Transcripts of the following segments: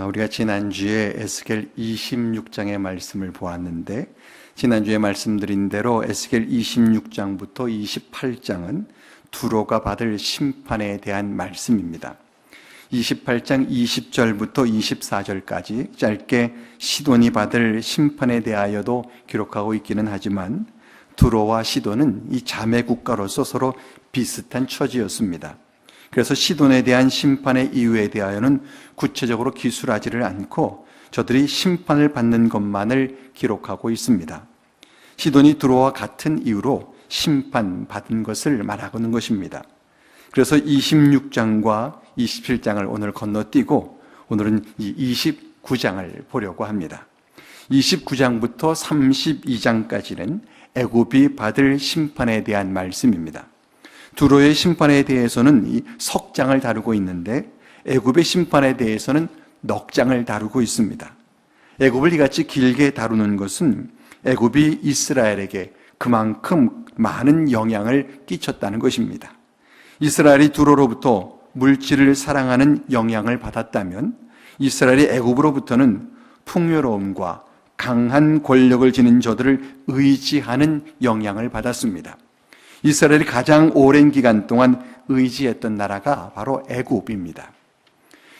우리가 지난주에 에스겔 26장의 말씀을 보았는데, 지난주에 말씀드린 대로 에스겔 26장부터 28장은 두로가 받을 심판에 대한 말씀입니다. 28장 20절부터 24절까지 짧게 시돈이 받을 심판에 대하여도 기록하고 있기는 하지만, 두로와 시돈은 이 자매 국가로서 서로 비슷한 처지였습니다. 그래서 시돈에 대한 심판의 이유에 대하여는 구체적으로 기술하지를 않고 저들이 심판을 받는 것만을 기록하고 있습니다. 시돈이 두로와 같은 이유로 심판받은 것을 말하고는 것입니다. 그래서 26장과 27장을 오늘 건너뛰고 오늘은 이 29장을 보려고 합니다. 29장부터 32장까지는 애굽이 받을 심판에 대한 말씀입니다. 두로의 심판에 대해서는 이 석장을 다루고 있는데, 애굽의 심판에 대해서는 넉장을 다루고 있습니다. 애굽을 이같이 길게 다루는 것은 애굽이 이스라엘에게 그만큼 많은 영향을 끼쳤다는 것입니다. 이스라엘이 두로로부터 물질을 사랑하는 영향을 받았다면, 이스라엘이 애굽으로부터는 풍요로움과 강한 권력을 지닌 저들을 의지하는 영향을 받았습니다. 이스라엘이 가장 오랜 기간 동안 의지했던 나라가 바로 애굽입니다.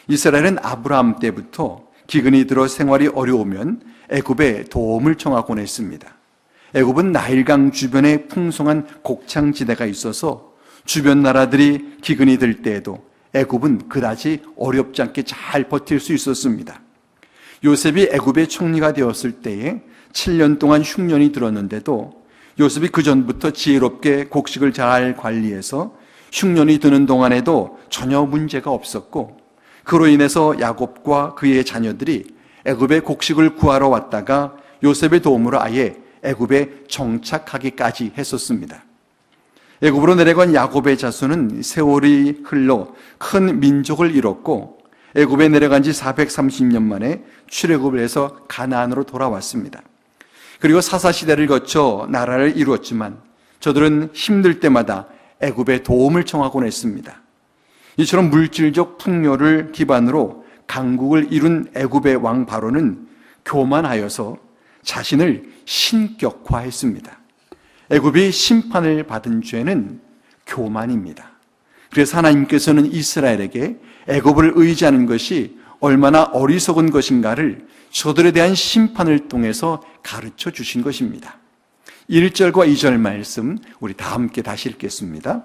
이스라엘은 아브라함 때부터 기근이 들어 생활이 어려우면 애굽에 도움을 청하곤 했습니다. 애굽은 나일강 주변에 풍성한 곡창지대가 있어서 주변 나라들이 기근이 들 때에도 애굽은 그다지 어렵지 않게 잘 버틸 수 있었습니다. 요셉이 애굽의 총리가 되었을 때에 7년 동안 흉년이 들었는데도 요셉이 그 전부터 지혜롭게 곡식을 잘 관리해서 흉년이 드는 동안에도 전혀 문제가 없었고, 그로 인해서 야곱과 그의 자녀들이 애굽의 곡식을 구하러 왔다가 요셉의 도움으로 아예 애굽에 정착하기까지 했었습니다. 애굽으로 내려간 야곱의 자손은 세월이 흘러 큰 민족을 이뤘고, 애굽에 내려간 지 430년 만에 출애굽을 해서 가나안으로 돌아왔습니다. 그리고 사사시대를 거쳐 나라를 이루었지만 저들은 힘들 때마다 애굽의 도움을 청하곤 했습니다. 이처럼 물질적 풍요를 기반으로 강국을 이룬 애굽의 왕 바로는 교만하여서 자신을 신격화했습니다. 애굽이 심판을 받은 죄는 교만입니다. 그래서 하나님께서는 이스라엘에게 애굽을 의지하는 것이 얼마나 어리석은 것인가를 저들에 대한 심판을 통해서 가르쳐 주신 것입니다. 1절과 2절 말씀 우리 다 함께 다시 읽겠습니다.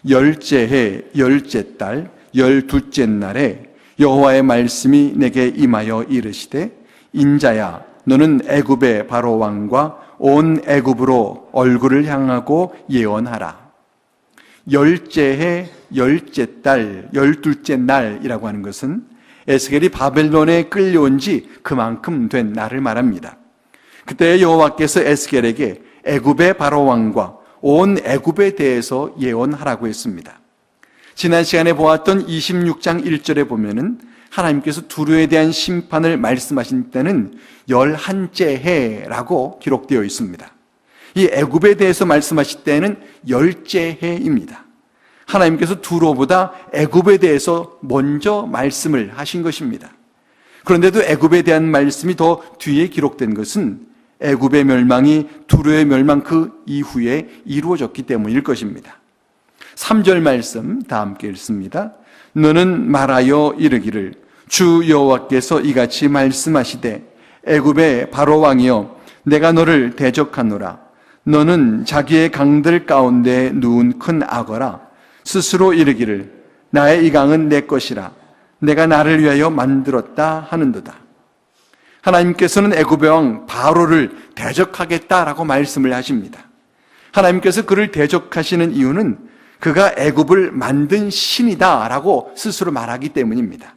열째 해 열째 달 열둘째 날에 여호와의 말씀이 내게 임하여 이르시되, 인자야, 너는 애굽의 바로 왕과 온 애굽으로 얼굴을 향하고 예언하라. 열째 해 열째 달 열둘째 날이라고 하는 것은 에스겔이 바벨론에 끌려온 지 그만큼 된 날을 말합니다. 그때 여호와께서 에스겔에게 애굽의 바로 왕과 온 애굽에 대해서 예언하라고 했습니다. 지난 시간에 보았던 26장 1절에 보면은 하나님께서 두로에 대한 심판을 말씀하신 때는 11째 해라고 기록되어 있습니다. 이 애굽에 대해서 말씀하실 때는 10째 해입니다. 하나님께서 두로보다 애굽에 대해서 먼저 말씀을 하신 것입니다. 그런데도 애굽에 대한 말씀이 더 뒤에 기록된 것은 애굽의 멸망이 두로의 멸망 그 이후에 이루어졌기 때문일 것입니다. 3절 말씀 다 함께 읽습니다. 너는 말하여 이르기를, 주 여호와께서 이같이 말씀하시되, 애굽의 바로 왕이여, 내가 너를 대적하노라. 너는 자기의 강들 가운데 누운 큰 악어라. 스스로 이르기를, 나의 이 강은 내 것이라. 내가 나를 위하여 만들었다 하는도다. 하나님께서는 애굽의 왕 바로를 대적하겠다라고 말씀을 하십니다. 하나님께서 그를 대적하시는 이유는 그가 애굽을 만든 신이다라고 스스로 말하기 때문입니다.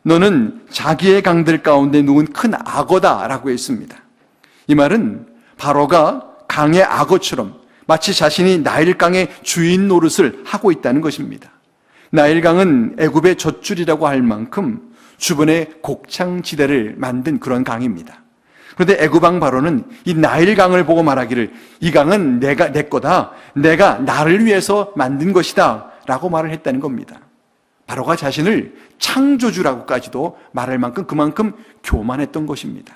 너는 자기의 강들 가운데 누운 큰 악어다라고 했습니다. 이 말은 바로가 강의 악어처럼 마치 자신이 나일강의 주인 노릇을 하고 있다는 것입니다. 나일강은 애굽의 젖줄이라고 할 만큼 주변에 곡창지대를 만든 그런 강입니다. 그런데 애굽 왕 바로는 이 나일강을 보고 말하기를, 이 강은 내 거다, 내가 나를 위해서 만든 것이다 라고 말을 했다는 겁니다. 바로가 자신을 창조주라고까지도 말할 만큼 그만큼 교만했던 것입니다.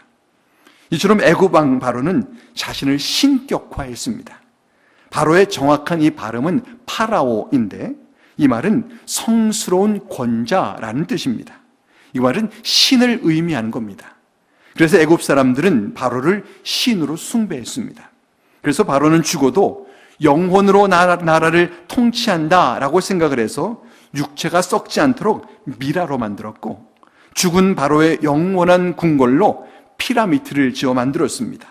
이처럼 애굽 왕 바로는 자신을 신격화했습니다. 바로의 정확한 이 발음은 파라오인데 이 말은 성스러운 권자라는 뜻입니다. 이 말은 신을 의미하는 겁니다. 그래서 애굽 사람들은 바로를 신으로 숭배했습니다. 그래서 바로는 죽어도 영혼으로 나라를 통치한다라고 생각을 해서 육체가 썩지 않도록 미라로 만들었고, 죽은 바로의 영원한 궁궐로 피라미드를 지어 만들었습니다.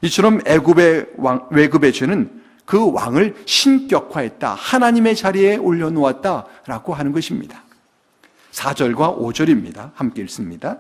이처럼 애굽의 외급의 죄는 그 왕을 신격화했다, 하나님의 자리에 올려놓았다라고 하는 것입니다. 4절과 5절입니다. 함께 읽습니다.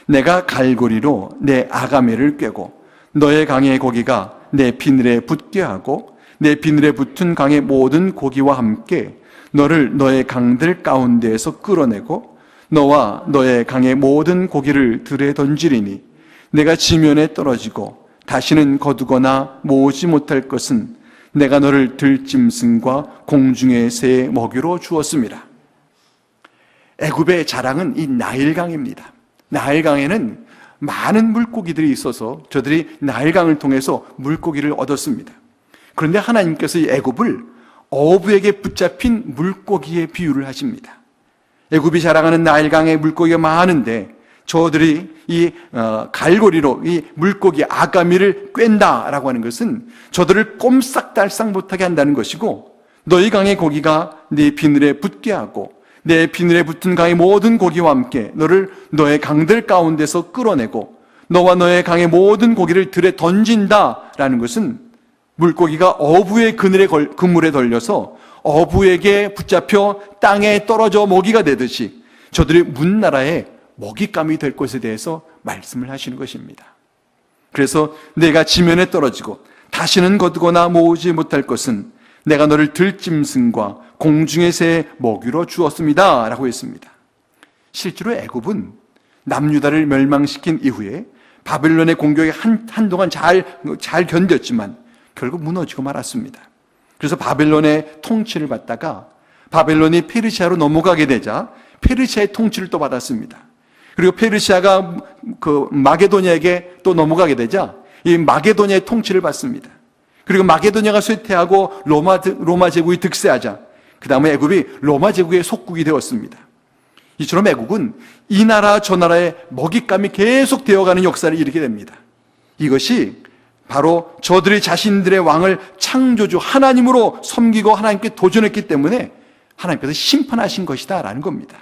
내가 갈고리로 내 아가매를 꿰고 너의 강의 고기가 내 비늘에 붙게 하고 내 비늘에 붙은 강의 모든 고기와 함께 너를 너의 강들 가운데에서 끌어내고 너와 너의 강의 모든 고기를 들에 던지리니 내가 지면에 떨어지고 다시는 거두거나 모으지 못할 것은 내가 너를 들짐승과 공중의 새의 먹이로 주었습니다. 애굽의 자랑은 이 나일강입니다. 나일강에는 많은 물고기들이 있어서 저들이 나일강을 통해서 물고기를 얻었습니다. 그런데 하나님께서 이 애굽을 어부에게 붙잡힌 물고기에 비유를 하십니다. 애굽이 자랑하는 나일강에 물고기가 많은데 저들이 이 갈고리로 이 물고기 아가미를 꿰다라고 하는 것은 저들을 꼼싹달싹 못하게 한다는 것이고, 너희 강의 고기가 네 비늘에 붙게 하고 내 비늘에 붙은 강의 모든 고기와 함께 너를 너의 강들 가운데서 끌어내고 너와 너의 강의 모든 고기를 들에 던진다라는 것은 물고기가 어부의 그물에 걸려서 어부에게 붙잡혀 땅에 떨어져 먹이가 되듯이 저들이 문나라의 먹잇감이 될 것에 대해서 말씀을 하시는 것입니다. 그래서 내가 지면에 떨어지고 다시는 거두거나 모으지 못할 것은 내가 너를 들짐승과 공중의 새의 먹이로 주었습니다 라고 했습니다. 실제로 애굽은 남유다를 멸망시킨 이후에 바벨론의 공격에 한동안 잘 견뎠지만 결국 무너지고 말았습니다. 그래서 바벨론의 통치를 받다가 바벨론이 페르시아로 넘어가게 되자 페르시아의 통치를 또 받았습니다. 그리고 페르시아가 그 마게도냐에게 또 넘어가게 되자 이 마게도냐의 통치를 받습니다. 그리고 마게도냐가 쇠퇴하고 로마 제국이 득세하자 그 다음에 애굽이 로마 제국의 속국이 되었습니다. 이처럼 애국은 이 나라 저 나라의 먹잇감이 계속 되어가는 역사를 이루게 됩니다. 이것이 바로 저들이 자신들의 왕을 창조주 하나님으로 섬기고 하나님께 도전했기 때문에 하나님께서 심판하신 것이다 라는 겁니다.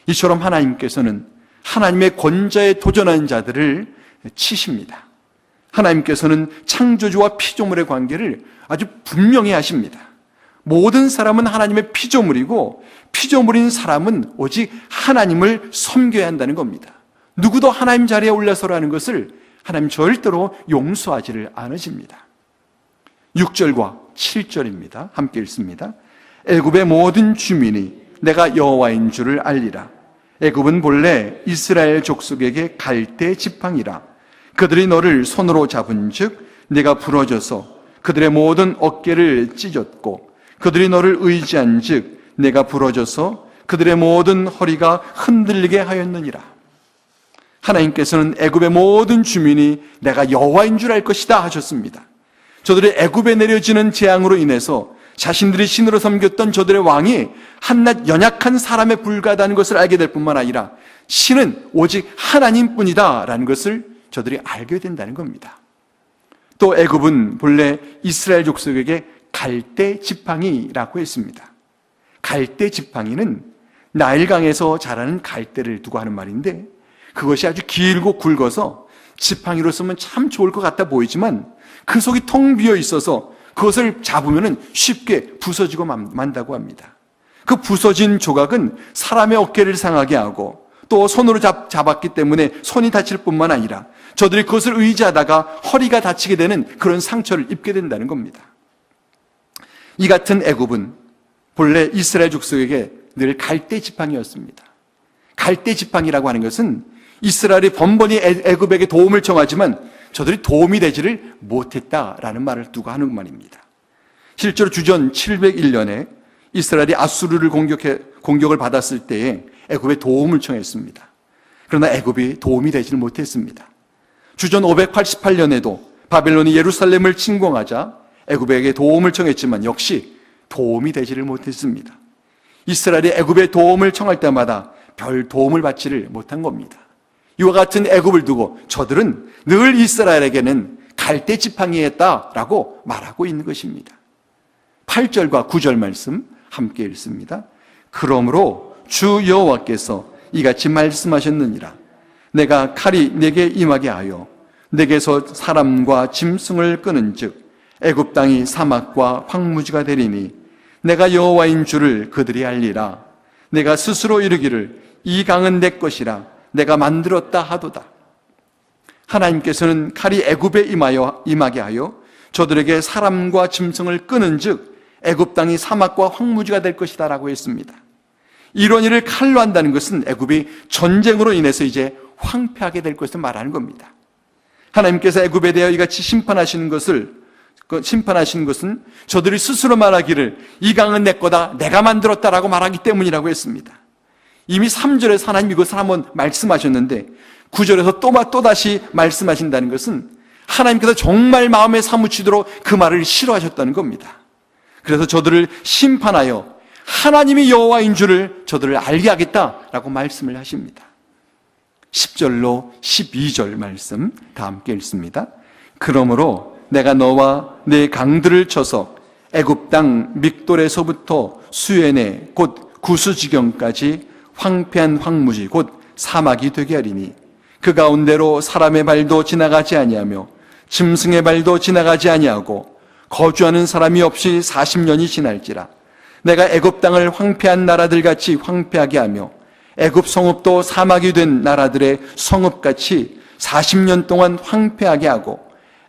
이처럼 하나님께서는 하나님의 권자에 도전하는 자들을 치십니다. 하나님께서는 창조주와 피조물의 관계를 아주 분명히 하십니다. 모든 사람은 하나님의 피조물이고 피조물인 사람은 오직 하나님을 섬겨야 한다는 겁니다. 누구도 하나님 자리에 올라서라는 것을 하나님 절대로 용서하지를 않으십니다. 6절과 7절입니다. 함께 읽습니다. 애굽의 모든 주민이 내가 여호와인 줄을 알리라. 애굽은 본래 이스라엘 족속에게 갈대 지팡이라. 그들이 너를 손으로 잡은즉 내가 부러져서 그들의 모든 어깨를 찢었고 그들이 너를 의지한즉 내가 부러져서 그들의 모든 허리가 흔들리게 하였느니라. 하나님께서는 애굽의 모든 주민이 내가 여호와인 줄 알 것이다 하셨습니다. 저들의 애굽에 내려지는 재앙으로 인해서 자신들이 신으로 섬겼던 저들의 왕이 한낱 연약한 사람에 불과하다는 것을 알게 될 뿐만 아니라 신은 오직 하나님뿐이다 라는 것을 저들이 알게 된다는 겁니다. 또 애굽은 본래 이스라엘 족속에게 갈대 지팡이라고 했습니다. 갈대 지팡이는 나일강에서 자라는 갈대를 두고 하는 말인데 그것이 아주 길고 굵어서 지팡이로 쓰면 참 좋을 것 같아 보이지만 그 속이 텅 비어 있어서 그것을 잡으면 쉽게 부서지고 만다고 합니다. 그 부서진 조각은 사람의 어깨를 상하게 하고 또 손으로 잡았기 때문에 손이 다칠 뿐만 아니라 저들이 그것을 의지하다가 허리가 다치게 되는 그런 상처를 입게 된다는 겁니다. 이 같은 애굽은 본래 이스라엘 족속에게 늘 갈대 지팡이였습니다. 갈대 지팡이라고 하는 것은 이스라엘이 번번이 애굽에게 도움을 청하지만 저들이 도움이 되지를 못했다라는 말을 두고 하는 말입니다. 실제로 주전 701년에 이스라엘이 아수르를 공격을 받았을 때에 애굽의 도움을 청했습니다. 그러나 애굽이 도움이 되지를 못했습니다. 주전 588년에도 바벨론이 예루살렘을 침공하자 애굽에게 도움을 청했지만 역시 도움이 되지를 못했습니다. 이스라엘이 애굽의 도움을 청할 때마다 별 도움을 받지를 못한 겁니다. 이와 같은 애굽을 두고 저들은 늘 이스라엘에게는 갈대지팡이였다라고 말하고 있는 것입니다. 8절과 9절 말씀 함께 읽습니다. 그러므로 주 여호와께서 이같이 말씀하셨느니라. 내가 칼이 내게 임하게 하여 내게서 사람과 짐승을 끄는즉 애굽 땅이 사막과 황무지가 되리니 내가 여호와인 줄을 그들이 알리라. 내가 스스로 이르기를 이 강은 내 것이라 내가 만들었다 하도다. 하나님께서는 칼이 애굽에 임하게 하여 저들에게 사람과 짐승을 끄는즉 애굽 땅이 사막과 황무지가 될 것이다 라고 했습니다. 이런 일을 칼로 한다는 것은 애굽이 전쟁으로 인해서 이제 황폐하게 될 것을 말하는 겁니다. 하나님께서 애굽에 대하여 이같이 심판하시는 것은 저들이 스스로 말하기를 이 강은 내 거다, 내가 만들었다라고 말하기 때문이라고 했습니다. 이미 3절에서 하나님 이것을 한번 말씀하셨는데 9절에서 또다시 말씀하신다는 것은 하나님께서 정말 마음에 사무치도록 그 말을 싫어하셨다는 겁니다. 그래서 저들을 심판하여 하나님이 여호와인 줄을 저들을 알게 하겠다라고 말씀을 하십니다. 10절로 12절 말씀 다 함께 읽습니다. 그러므로 내가 너와 내 강들을 쳐서 애굽 땅 믹돌에서부터 수에네 곧 구스지경까지 황폐한 황무지 곧 사막이 되게 하리니 그 가운데로 사람의 발도 지나가지 아니하며 짐승의 발도 지나가지 아니하고 거주하는 사람이 없이 40년이 지날지라. 내가 애굽 땅을 황폐한 나라들 같이 황폐하게 하며 애굽 성읍도 사막이 된 나라들의 성읍같이 40년 동안 황폐하게 하고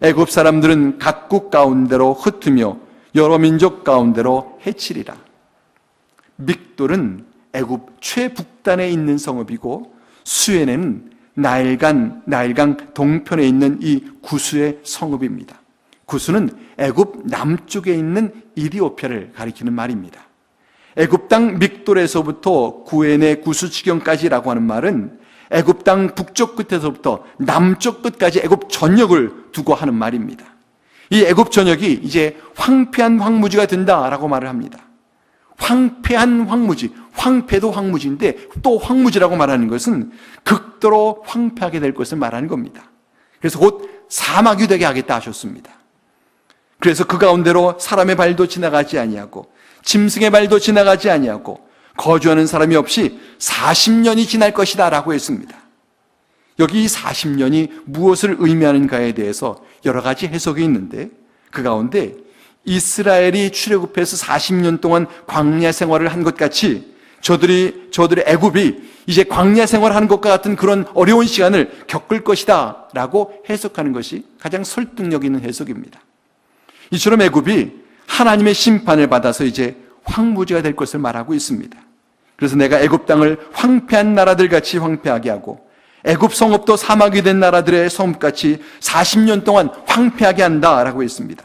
애굽 사람들은 각국 가운데로 흩으며 여러 민족 가운데로 해치리라. 믹돌은 애굽 최북단에 있는 성읍이고 수에네는 나일강 동편에 있는 이 구스의 성읍입니다. 구스는 애굽 남쪽에 있는 이디오피아를 가리키는 말입니다. 애굽 땅 믹돌에서부터 구에네 구스지경까지라고 하는 말은 애굽 땅 북쪽 끝에서부터 남쪽 끝까지 애굽 전역을 두고 하는 말입니다. 이 애굽 전역이 이제 황폐한 황무지가 된다라고 말을 합니다. 황폐한 황무지, 황폐도 황무지인데 또 황무지라고 말하는 것은 극도로 황폐하게 될 것을 말하는 겁니다. 그래서 곧 사막이 되게 하겠다 하셨습니다. 그래서 그 가운데로 사람의 발도 지나가지 아니하고 짐승의 발도 지나가지 아니하고 거주하는 사람이 없이 40년이 지날 것이다 라고 했습니다. 여기 이 40년이 무엇을 의미하는가에 대해서 여러 가지 해석이 있는데 그 가운데 이스라엘이 출애굽해서 40년 동안 광야 생활을 한 것 같이 저들의 애굽이 이제 광야 생활을 하는 것과 같은 그런 어려운 시간을 겪을 것이다 라고 해석하는 것이 가장 설득력 있는 해석입니다. 이처럼 애굽이 하나님의 심판을 받아서 이제 황무지가 될 것을 말하고 있습니다. 그래서 내가 애굽 땅을 황폐한 나라들 같이 황폐하게 하고 애굽 성읍도 사막이 된 나라들의 성읍같이 40년 동안 황폐하게 한다라고 했습니다.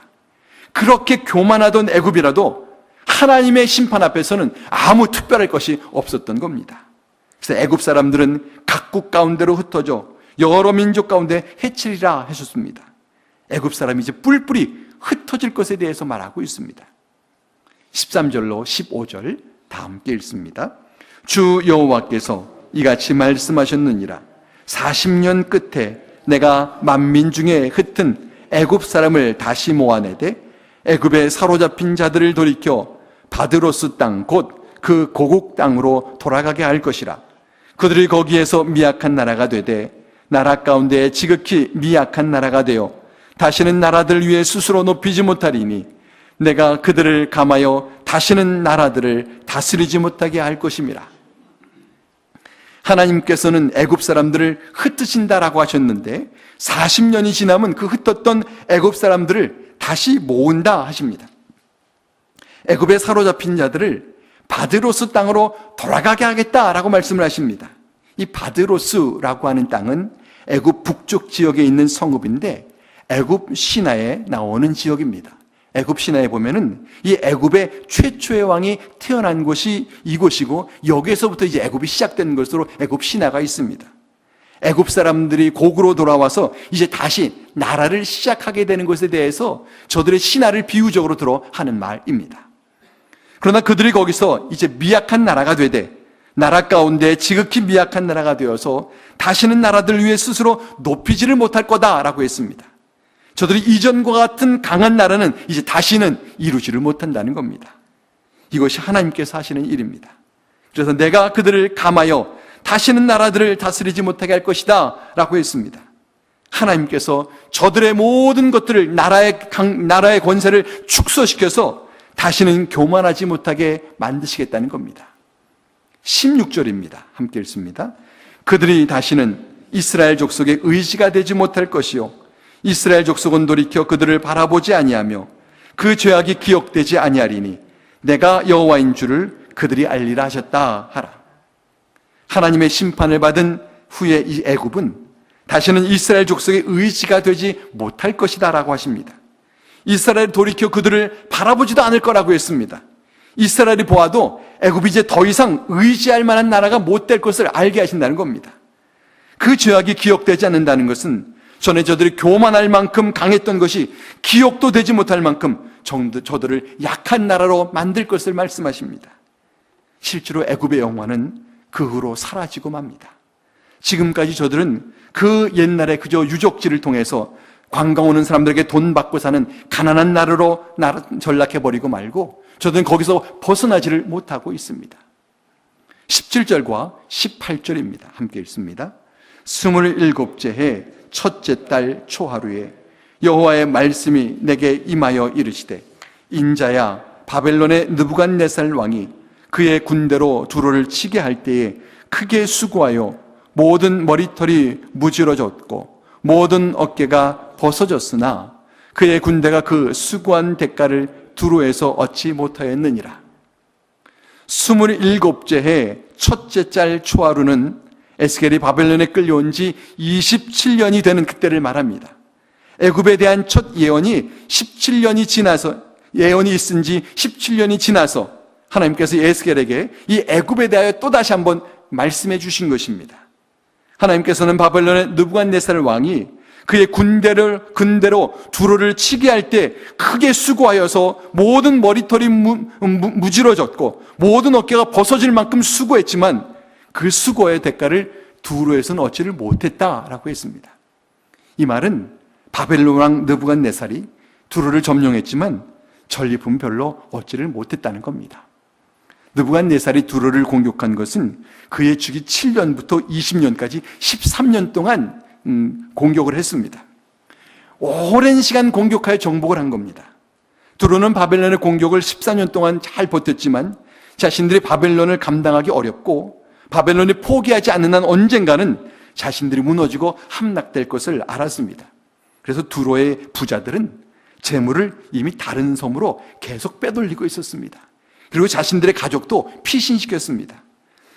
그렇게 교만하던 애굽이라도 하나님의 심판 앞에서는 아무 특별할 것이 없었던 겁니다. 그래서 애굽 사람들은 각국 가운데로 흩어져 여러 민족 가운데 해치리라 하셨습니다. 애굽 사람이 이제 뿔뿔이 흩어질 것에 대해서 말하고 있습니다. 13절로 15절 다 함께 읽습니다. 주 여호와께서 이같이 말씀하셨느니라. 40년 끝에 내가 만민 중에 흩은 애굽 사람을 다시 모아내되 애굽에 사로잡힌 자들을 돌이켜 바드로스 땅 곧 그 고국 땅으로 돌아가게 할 것이라. 그들이 거기에서 미약한 나라가 되되 나라 가운데 지극히 미약한 나라가 되어 다시는 나라들 위에 스스로 높이지 못하리니 내가 그들을 감하여 다시는 나라들을 다스리지 못하게 할 것임이라. 하나님께서는 애굽 사람들을 흩으신다라고 하셨는데 40년이 지나면 그 흩었던 애굽 사람들을 다시 모은다 하십니다. 애굽에 사로잡힌 자들을 바드로스 땅으로 돌아가게 하겠다라고 말씀을 하십니다. 이 바드로스라고 하는 땅은 애굽 북쪽 지역에 있는 성읍인데 애굽 신화에 나오는 지역입니다. 애굽 신화에 보면은 이 애굽의 최초의 왕이 태어난 곳이 이곳이고, 여기에서부터 이제 애굽이 시작된 것으로 애굽 신화가 있습니다. 애굽 사람들이 고국으로 돌아와서 이제 다시 나라를 시작하게 되는 것에 대해서 저들의 신화를 비유적으로 들어 하는 말입니다. 그러나 그들이 거기서 이제 미약한 나라가 되되, 나라 가운데 지극히 미약한 나라가 되어서 다시는 나라들 위해 스스로 높이지를 못할 거다라고 했습니다. 저들이 이전과 같은 강한 나라는 이제 다시는 이루지를 못한다는 겁니다. 이것이 하나님께서 하시는 일입니다. 그래서 내가 그들을 감하여 다시는 나라들을 다스리지 못하게 할 것이다 라고 했습니다. 하나님께서 저들의 모든 것들을, 나라의 권세를 축소시켜서 다시는 교만하지 못하게 만드시겠다는 겁니다. 16절입니다. 함께 읽습니다. 그들이 다시는 이스라엘 족속의 의지가 되지 못할 것이요, 이스라엘 족속은 돌이켜 그들을 바라보지 아니하며 그 죄악이 기억되지 아니하리니 내가 여호와인 줄을 그들이 알리라 하셨다 하라. 하나님의 심판을 받은 후에 이 애굽은 다시는 이스라엘 족속의 의지가 되지 못할 것이다 라고 하십니다. 이스라엘이 돌이켜 그들을 바라보지도 않을 거라고 했습니다. 이스라엘이 보아도 애굽이 이제 더 이상 의지할 만한 나라가 못 될 것을 알게 하신다는 겁니다. 그 죄악이 기억되지 않는다는 것은 전에 저들이 교만할 만큼 강했던 것이 기억도 되지 못할 만큼 저들을 약한 나라로 만들 것을 말씀하십니다. 실제로 애굽의 영화는 그 후로 사라지고 맙니다. 지금까지 저들은 그 옛날에 그저 유적지를 통해서 관광 오는 사람들에게 돈 받고 사는 가난한 나라로 전락해버리고 말고, 저들은 거기서 벗어나지를 못하고 있습니다. 17절과 18절입니다. 함께 읽습니다. 27째 해 첫째 달 초하루에 여호와의 말씀이 내게 임하여 이르시되, 인자야, 바벨론의 느부갓네살 왕이 그의 군대로 두로를 치게 할 때에 크게 수고하여 모든 머리털이 무지러졌고 모든 어깨가 벗어졌으나 그의 군대가 그 수고한 대가를 두로에서 얻지 못하였느니라. 27째 해 첫째 달 초하루는 에스겔이 바벨론에 끌려온 지 27년이 되는 그때를 말합니다. 애굽에 대한 첫 예언이 17년이 지나서, 예언이 있은 지 17년이 지나서 하나님께서 에스겔에게 이 애굽에 대하여 또다시 한번 말씀해 주신 것입니다. 하나님께서는 바벨론의 느부갓네살 왕이 그의 군대로 두로를 치게 할 때 크게 수고하여서 모든 머리털이 무지러졌고 모든 어깨가 벗어질 만큼 수고했지만 그 수고의 대가를 두로에서는 얻지를 못했다라고 했습니다. 이 말은 바벨론 왕 느부갓네살이 두로를 점령했지만 전리품 별로 얻지를 못했다는 겁니다. 느부갓네살이 두로를 공격한 것은 그의 주기 7년부터 20년까지 13년 동안 공격을 했습니다. 오랜 시간 공격하여 정복을 한 겁니다. 두로는 바벨론의 공격을 14년 동안 잘 버텼지만 자신들이 바벨론을 감당하기 어렵고 바벨론이 포기하지 않는 한 언젠가는 자신들이 무너지고 함락될 것을 알았습니다. 그래서 두로의 부자들은 재물을 이미 다른 섬으로 계속 빼돌리고 있었습니다. 그리고 자신들의 가족도 피신시켰습니다.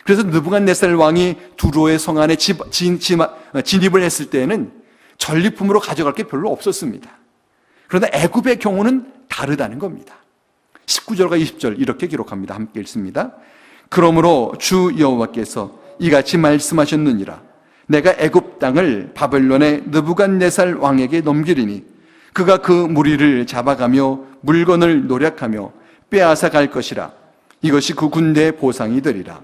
그래서 느부갓네살 왕이 두로의 성 안에 진입을 했을 때에는 전리품으로 가져갈 게 별로 없었습니다. 그러나 애굽의 경우는 다르다는 겁니다. 19절과 20절 이렇게 기록합니다. 함께 읽습니다. 그러므로 주 여호와께서 이같이 말씀하셨느니라. 내가 애굽 땅을 바벨론의 느부갓네살 왕에게 넘기리니 그가 그 무리를 잡아가며 물건을 노략하며 빼앗아 갈 것이라. 이것이 그 군대의 보상이 되리라.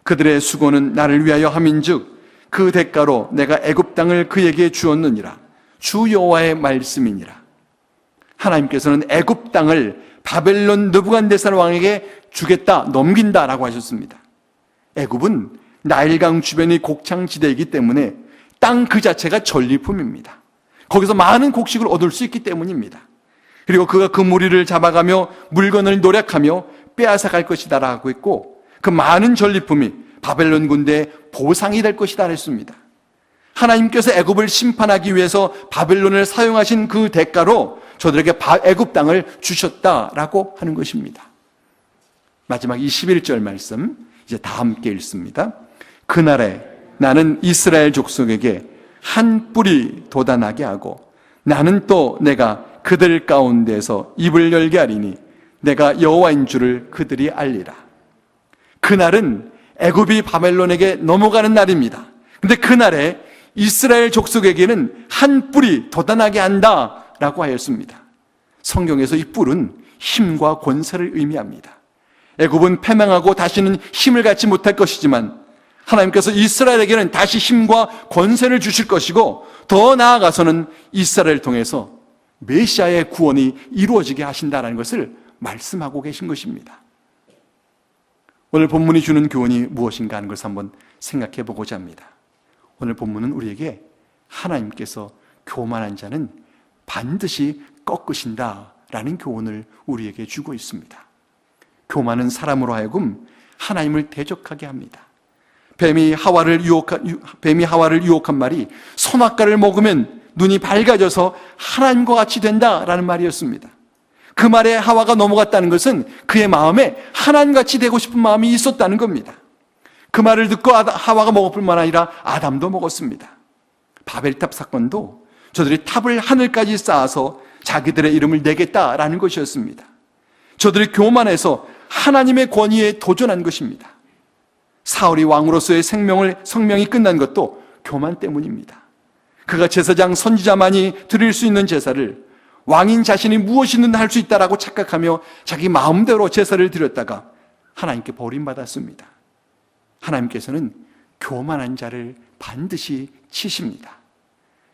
그들의 수고는 나를 위하여 함인즉 그 대가로 내가 애굽 땅을 그에게 주었느니라. 주 여호와의 말씀이니라. 하나님께서는 애굽 땅을 바벨론 느부갓네살 왕에게 주겠다, 넘긴다라고 하셨습니다. 애굽은 나일강 주변이 곡창지대이기 때문에 땅 그 자체가 전리품입니다. 거기서 많은 곡식을 얻을 수 있기 때문입니다. 그리고 그가 그 무리를 잡아가며 물건을 노략하며 빼앗아 갈 것이다라고 했고, 그 많은 전리품이 바벨론 군대의 보상이 될 것이다 했습니다. 하나님께서 애굽을 심판하기 위해서 바벨론을 사용하신 그 대가로 저들에게 애굽 땅을 주셨다라고 하는 것입니다. 마지막 21절 말씀 이제 다 함께 읽습니다. 그날에 나는 이스라엘 족속에게 한 뿔이 돋아나게 하고 나는 또 내가 그들 가운데서 입을 열게 하리니 내가 여호와인 줄을 그들이 알리라. 그날은 애굽이 바벨론에게 넘어가는 날입니다. 근데 그날에 이스라엘 족속에게는 한 뿔이 돋아나게 한다라고 하였습니다. 성경에서 이 뿔은 힘과 권세를 의미합니다. 애굽은 패망하고 다시는 힘을 갖지 못할 것이지만 하나님께서 이스라엘에게는 다시 힘과 권세를 주실 것이고 더 나아가서는 이스라엘을 통해서 메시아의 구원이 이루어지게 하신다는 것을 말씀하고 계신 것입니다. 오늘 본문이 주는 교훈이 무엇인가 하는 것을 한번 생각해 보고자 합니다. 오늘 본문은 우리에게 하나님께서 교만한 자는 반드시 꺾으신다라는 교훈을 우리에게 주고 있습니다. 교만은 사람으로 하여금 하나님을 대적하게 합니다. 뱀이 하와를 유혹한 말이 선악과를 먹으면 눈이 밝아져서 하나님과 같이 된다라는 말이었습니다. 그 말에 하와가 넘어갔다는 것은 그의 마음에 하나님같이 되고 싶은 마음이 있었다는 겁니다. 그 말을 듣고 하와가 먹을 뿐만 아니라 아담도 먹었습니다. 바벨탑 사건도 저들이 탑을 하늘까지 쌓아서 자기들의 이름을 내겠다라는 것이었습니다. 저들이 교만해서 하나님의 권위에 도전한 것입니다. 사울이 왕으로서의 성명이 끝난 것도 교만 때문입니다. 그가 제사장 선지자만이 드릴 수 있는 제사를 왕인 자신이 무엇이든 할 수 있다라고 착각하며 자기 마음대로 제사를 드렸다가 하나님께 버림받았습니다. 하나님께서는 교만한 자를 반드시 치십니다.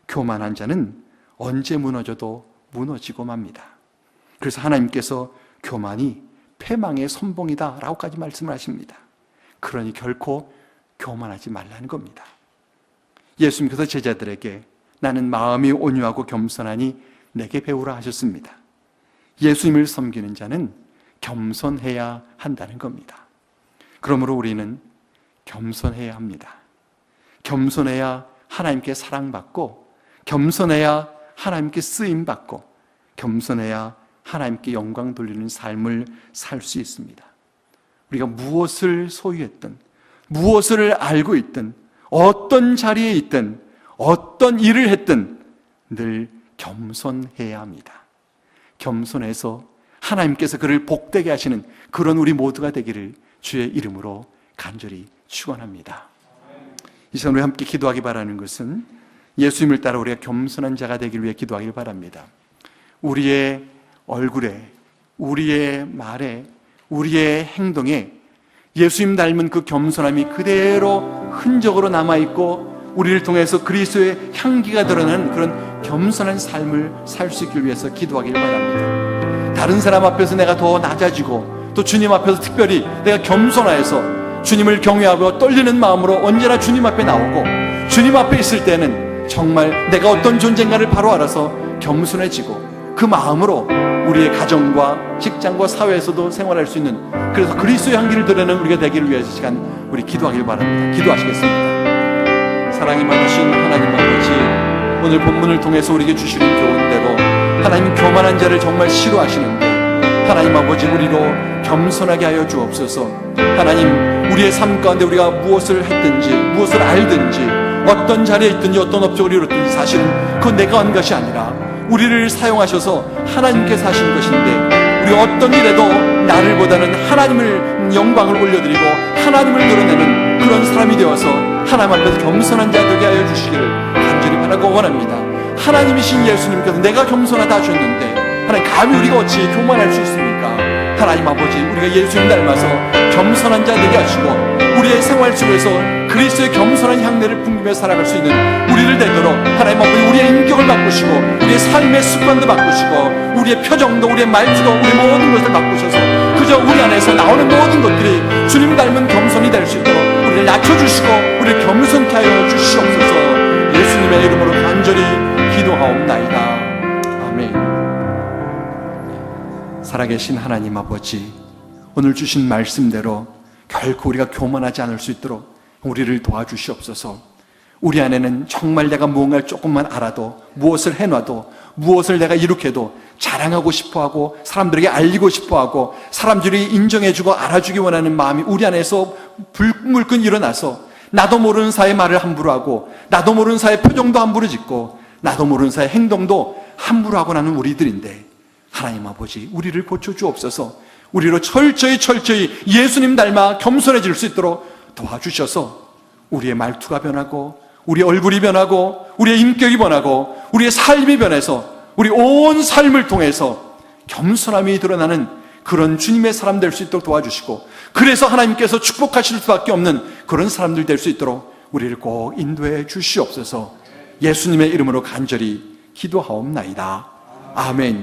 교만한 자는 언제 무너져도 무너지고 맙니다. 그래서 하나님께서 교만이 패망의 선봉이다 라고까지 말씀을 하십니다. 그러니 결코 교만하지 말라는 겁니다. 예수님께서 제자들에게 나는 마음이 온유하고 겸손하니 내게 배우라 하셨습니다. 예수님을 섬기는 자는 겸손해야 한다는 겁니다. 그러므로 우리는 겸손해야 합니다. 겸손해야 하나님께 사랑받고, 겸손해야 하나님께 쓰임받고, 겸손해야 하나님께 영광 돌리는 삶을 살 수 있습니다. 우리가 무엇을 소유했든, 무엇을 알고 있든, 어떤 자리에 있든, 어떤 일을 했든 늘 겸손해야 합니다. 겸손해서 하나님께서 그를 복되게 하시는 그런 우리 모두가 되기를 주의 이름으로 간절히 축원합니다. 이 시간 우리 함께 기도하기 바라는 것은 예수님을 따라 우리가 겸손한 자가 되기를 위해 기도하길 바랍니다. 우리의 얼굴에, 우리의 말에, 우리의 행동에 예수님 닮은 그 겸손함이 그대로 흔적으로 남아있고 우리를 통해서 그리스도의 향기가 드러나는 그런 겸손한 삶을 살 수 있길 위해서 기도하길 바랍니다. 다른 사람 앞에서 내가 더 낮아지고 또 주님 앞에서 특별히 내가 겸손하여서 주님을 경외하고 떨리는 마음으로 언제나 주님 앞에 나오고 주님 앞에 있을 때는 정말 내가 어떤 존재인가를 바로 알아서 겸손해지고 그 마음으로 우리의 가정과 직장과 사회에서도 생활할 수 있는, 그래서 그리스도의 향기를 드러내는 우리가 되기를 위해서 시간 우리 기도하길 바랍니다. 기도하시겠습니다. 사랑이 많으신 하나님 아버지, 오늘 본문을 통해서 우리에게 주시는 교훈대로 하나님 교만한 자를 정말 싫어하시는데 하나님 아버지 우리로 겸손하게 하여 주옵소서. 하나님 우리의 삶 가운데 우리가 무엇을 했든지 무엇을 알든지 어떤 자리에 있든지 어떤 업적을 이뤘든지 사실은 그건 내가 한 것이 아니라 우리를 사용하셔서 하나님께서 하신 것인데 우리 어떤 일에도 나를 보다는 하나님을 영광을 올려드리고 하나님을 드러내는 그런 사람이 되어서 하나님 앞에서 겸손한 자 되게 하여 주시기를 간절히 바라고 원합니다. 하나님이신 예수님께서 내가 겸손하다 하셨는데 하나님 감히 우리가 어찌 교만할 수 있습니까? 하나님 아버지 우리가 예수님 닮아서 겸손한 자 되게 하시고 우리의 생활 속에서 그리스도의 겸손한 향내를 풍기며 살아갈 수 있는 우리를 되도록 하나님 아버지 우리의 인격을 바꾸시고 우리의 삶의 습관도 바꾸시고 우리의 표정도 우리의 말투도 우리 모든 것을 바꾸셔서 그저 우리 안에서 나오는 모든 것들이 주님 닮은 겸손이 될 수 있도록 우리를 낮춰주시고 우리를 겸손케 하여 주시옵소서. 예수님의 이름으로 간절히 기도하옵나이다. 아멘. 살아계신 하나님 아버지, 오늘 주신 말씀대로 결코 우리가 교만하지 않을 수 있도록 우리를 도와주시옵소서. 우리 안에는 정말 내가 무언가를 조금만 알아도 무엇을 해놔도 무엇을 내가 이룩해도 자랑하고 싶어하고 사람들에게 알리고 싶어하고 사람들이 인정해주고 알아주기 원하는 마음이 우리 안에서 불끈불끈 일어나서 나도 모르는 사이에 말을 함부로 하고 나도 모르는 사이에 표정도 함부로 짓고 나도 모르는 사이에 행동도 함부로 하고 나는 우리들인데, 하나님 아버지 우리를 고쳐주옵소서. 우리로 철저히 예수님 닮아 겸손해질 수 있도록 도와주셔서 우리의 말투가 변하고 우리의 얼굴이 변하고 우리의 인격이 변하고 우리의 삶이 변해서 우리 온 삶을 통해서 겸손함이 드러나는 그런 주님의 사람 될 수 있도록 도와주시고, 그래서 하나님께서 축복하실 수밖에 없는 그런 사람들 될 수 있도록 우리를 꼭 인도해 주시옵소서. 예수님의 이름으로 간절히 기도하옵나이다. 아멘.